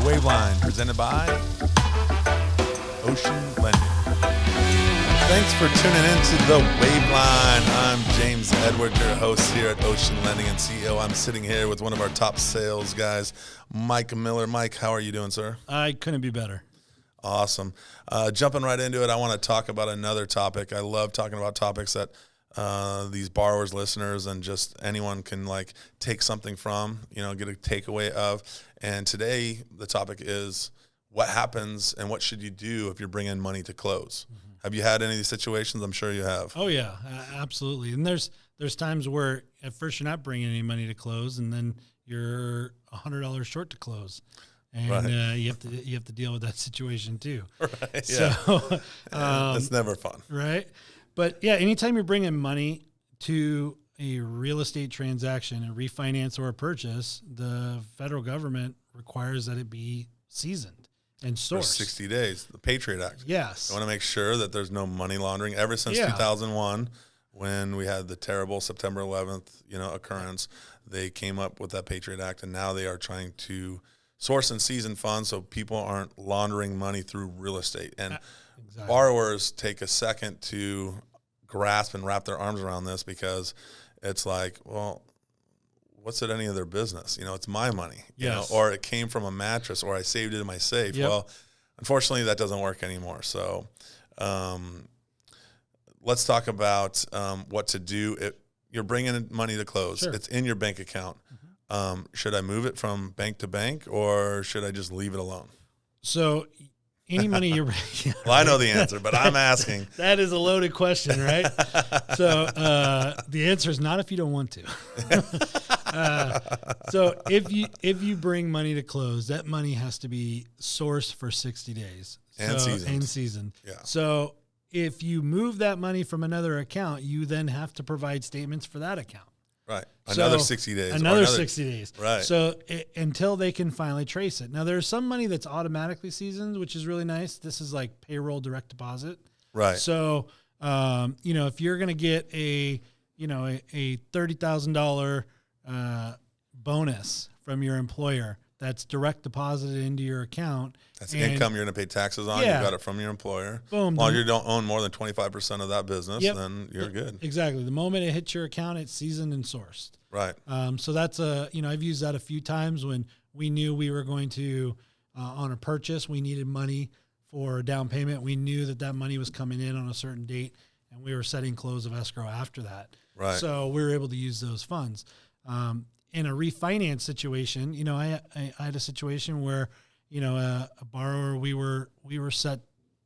Waveline, presented by Ocean Lending. Thanks for tuning in to the Waveline. I'm James Edward, your host here at Ocean Lending and CEO. I'm sitting here with one of our top sales guys, Mike Miller. Mike, how are you doing, sir? I couldn't be better. Awesome. Jumping right into it, I want to talk about another topic. I love talking about topics that these borrowers, listeners, and just anyone can like take something from, get a takeaway of. And today the topic is what happens and what should you do if you're bringing money to close? Mm-hmm. Have you had any of these situations? I'm sure you have. Oh yeah, absolutely. And there's times where at first you're not bringing any money to close, and then you're $100 short to close. And right. You have to deal with that situation too. Right. Yeah. So it's never fun. Right. But yeah, anytime you're bringing money to a real estate transaction, a refinance or a purchase, the federal government requires that it be seasoned and sourced. For 60 days, the Patriot Act. Yes. I want to make sure that there's no money laundering. Ever since 2001, when we had the terrible September 11th, occurrence, they came up with that Patriot Act, and now they are trying to source and season funds so people aren't laundering money through real estate. And exactly. Borrowers take a second to grasp and wrap their arms around this because it's like, well, what's it any of their business? It's my money, or it came from a mattress, or I saved it in my safe. Yep. Well, unfortunately, that doesn't work anymore. So let's talk about what to do. You're bringing in money to close. Sure. It's in your bank account. Mm-hmm. Should I move it from bank to bank, or should I just leave it alone? So any money you're bringing. Well, I know the answer, but I'm asking. That is a loaded question, right? So the answer is not if you don't want to. So if you bring money to close, that money has to be sourced for 60 days. And seasoned. Yeah. So if you move that money from another account, you then have to provide statements for that account. Right. Another 60 days. Another 60 days. Right. So until they can finally trace it. Now, there's some money that's automatically seasoned, which is really nice. This is like payroll direct deposit. Right. So, if you're going to get a $30,000 bonus from your employer that's direct deposited into your account. That's income you're going to pay taxes on. Yeah. You got it from your employer. Boom. As long as you don't own more than 25% of that business, then you're good. Exactly. The moment it hits your account, it's seasoned and sourced. Right. So that's I've used that a few times when we knew we were going to, on a purchase, we needed money for a down payment. We knew that money was coming in on a certain date, and we were setting close of escrow after that. Right. So we were able to use those funds. In a refinance situation, I had a situation where, a borrower, we were set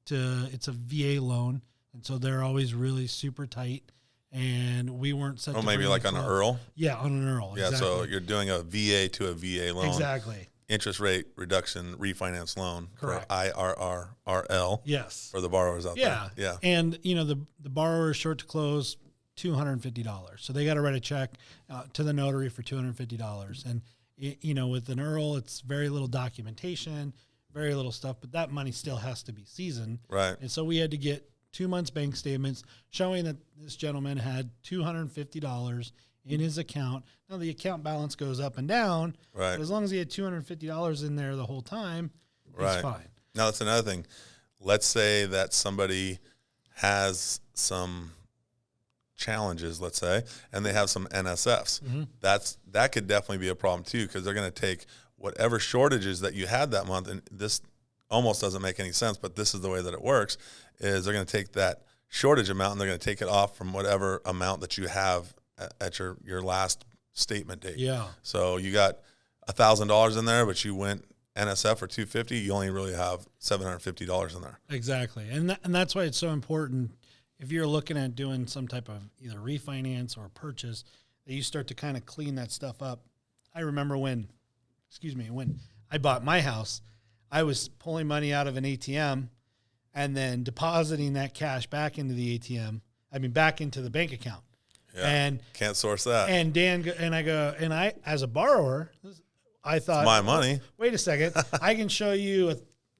to, it's a VA loan. And so they're always really super tight, and we weren't set to maybe like on an IRRRL? Yeah, on an IRRRL. Yeah. Exactly. So you're doing a VA to a VA loan. Exactly. Interest rate reduction refinance loan. Correct. For IRRRL. Yes. For the borrowers out there. Yeah. And, the borrower is short to close $250. So they got to write a check to the notary for $250. And, with an IRRRL, it's very little documentation, very little stuff, but that money still has to be seasoned. Right. And so we had to get 2 months bank statements showing that this gentleman had $250 in his account. Now the account balance goes up and down, right? But as long as he had $250 in there the whole time, it's fine. Now that's another thing. Let's say that somebody has some challenges, let's say, and they have some NSFs. Mm-hmm. That could definitely be a problem too, because they're going to take whatever shortages that you had that month, and this almost doesn't make any sense, but this is the way that it works, is they're going to take that shortage amount and they're going to take it off from whatever amount that you have at your last statement date. Yeah. So you got $1,000 in there, but you went NSF for $250. You only really have $750 in there. Exactly, and that's why it's so important if you're looking at doing some type of either refinance or purchase that you start to kind of clean that stuff up. I remember when I bought my house, I was pulling money out of an ATM and then depositing that cash back into the ATM. Back into the bank account. Yeah, and can't source that. And I, as a borrower, I thought, it's my money. Wait a second. I can show you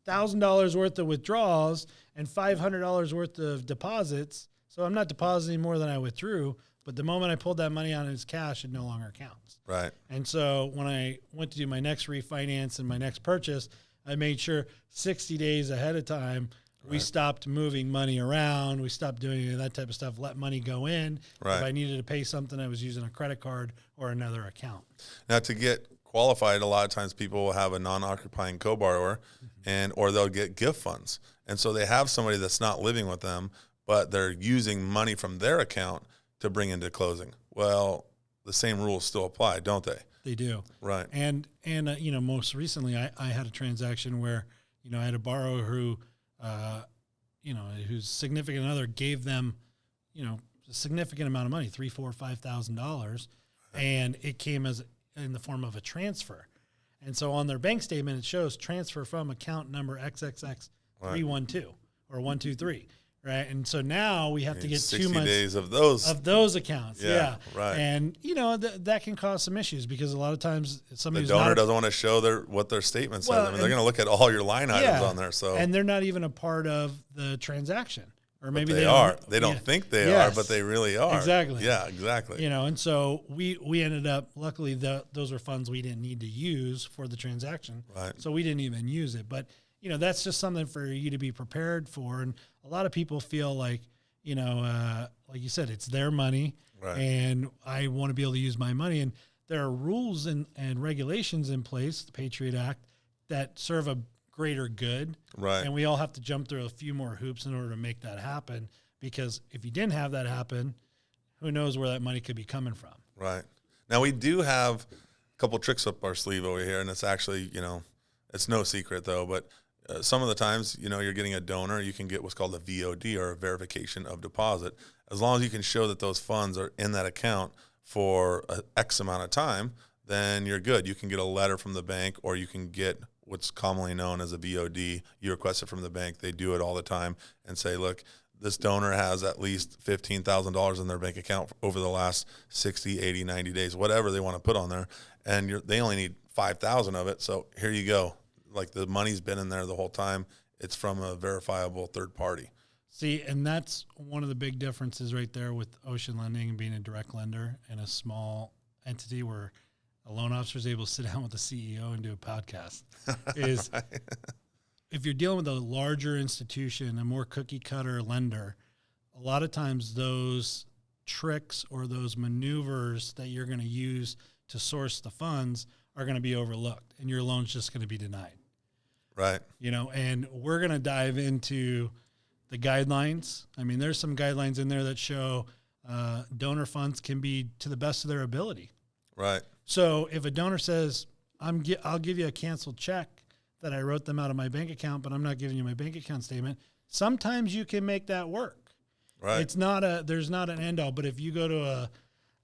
$1,000 worth of withdrawals and $500 worth of deposits. So I'm not depositing more than I withdrew. But the moment I pulled that money out as cash, it no longer counts. Right. And so when I went to do my next refinance and my next purchase, I made sure 60 days ahead of time, we stopped moving money around. We stopped doing any of that type of stuff. Let money go in. Right. If I needed to pay something, I was using a credit card or another account. Now, to get qualified, a lot of times people will have a non-occupying co-borrower, or they'll get gift funds. And so they have somebody that's not living with them, but they're using money from their account to bring into closing. Well, the same rules still apply, don't they? They do. Right. And most recently I had a transaction where, I had a borrower who, whose significant other gave them, a significant amount of money, $3,000, $4,000, $5,000, and it came as in the form of a transfer. And so on their bank statement, it shows transfer from account number XXX312 or 123. Right. And so now we have to get 2 months days of those accounts. Yeah. Right. And, that can cause some issues because a lot of times somebody the donor doesn't want to show what their statement says. They're going to look at all your line items on there. So, and they're not even a part of the transaction. Or maybe they are. They don't think they are, but they really are. Exactly. Yeah, exactly. And so we ended up, luckily, those were funds we didn't need to use for the transaction. Right. So we didn't even use it. But, that's just something for you to be prepared for. And a lot of people feel like, like you said, it's their money. Right. And I want to be able to use my money. And there are rules and regulations in place, the Patriot Act, that serve a greater good. Right. And we all have to jump through a few more hoops in order to make that happen, because if you didn't have that happen, who knows where that money could be coming from. Right. Now, we do have a couple tricks up our sleeve over here, and it's actually, it's no secret though, but some of the times, you're getting a donor, you can get what's called a VOD, or a verification of deposit. As long as you can show that those funds are in that account for X amount of time, then you're good. You can get a letter from the bank, or you can get what's commonly known as a VOD. You request it from the bank. They do it all the time and say, look, this donor has at least $15,000 in their bank account over the last 60, 80, 90 days, whatever they want to put on there. And they only need 5,000 of it. So here you go. Like, the money's been in there the whole time. It's from a verifiable third party. See, and that's one of the big differences right there with Ocean Lending and being a direct lender and a small entity where a loan officer is able to sit down with the CEO and do a podcast. Is if you're dealing with a larger institution, a more cookie cutter lender, a lot of times those tricks or those maneuvers that you're going to use to source the funds are going to be overlooked, and your loan's just going to be denied. Right. And we're going to dive into the guidelines. I mean, there's some guidelines in there that show donor funds can be to the best of their ability. Right. So if a donor says, I'll give you a canceled check that I wrote them out of my bank account, but I'm not giving you my bank account statement, sometimes you can make that work. Right. There's not an end all, but if you go to a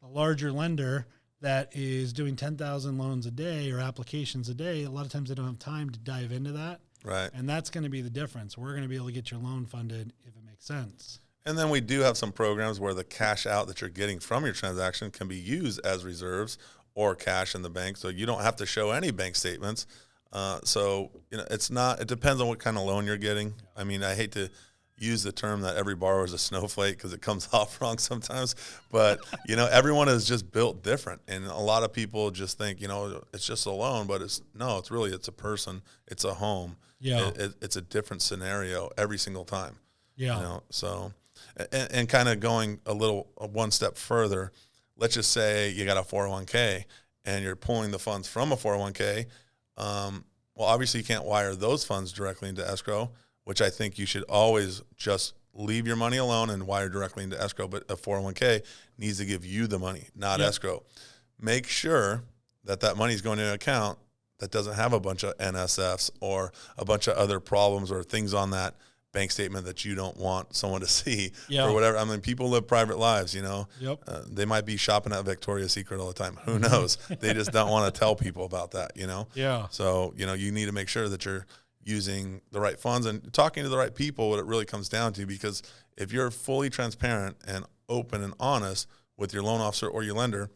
larger lender that is doing 10,000 loans a day or applications a day, a lot of times they don't have time to dive into that. Right. And that's going to be the difference. We're going to be able to get your loan funded if it makes sense. And then we do have some programs where the cash out that you're getting from your transaction can be used as reserves or cash in the bank. So you don't have to show any bank statements. It depends on what kind of loan you're getting. I mean, I hate to use the term that every borrower is a snowflake because it comes off wrong sometimes, but everyone is just built different. And a lot of people just think, it's just a loan, but it's a person, it's a home. Yeah. It's a different scenario every single time. Yeah. So, and kind of going one step further, let's just say you got a 401k and you're pulling the funds from a 401k. Well, obviously you can't wire those funds directly into escrow, which I think you should always just leave your money alone and wire directly into escrow. But a 401k needs to give you the money, not escrow. Make sure that money is going in an account that doesn't have a bunch of NSFs or a bunch of other problems or things on that bank statement that you don't want someone to see or whatever. I mean, people live private lives, Yep. They might be shopping at Victoria's Secret all the time. Who knows? They just don't want to tell people about that, Yeah. So, you need to make sure that you're using the right funds and talking to the right people, what it really comes down to, because if you're fully transparent and open and honest with your loan officer or your lender,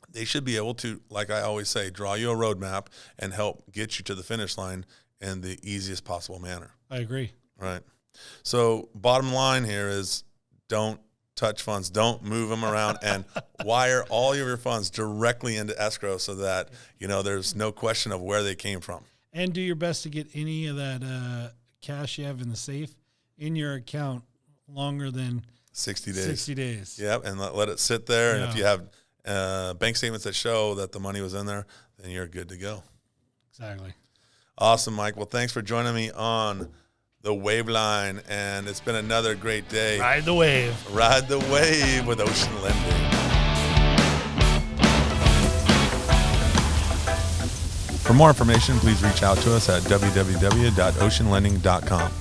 they should be able to, like I always say, draw you a roadmap and help get you to the finish line in the easiest possible manner. I agree. Right. So bottom line here is don't touch funds. Don't move them around and wire all of your funds directly into escrow so that, there's no question of where they came from. And do your best to get any of that cash you have in the safe in your account longer than 60 days. 60 days. Yep, and let it sit there. And if you have bank statements that show that the money was in there, then you're good to go. Exactly. Awesome, Mike. Well, thanks for joining me on the Wave Line, and it's been another great day. Ride the wave. Ride the wave with Ocean Lending. For more information, please reach out to us at www.oceanlending.com.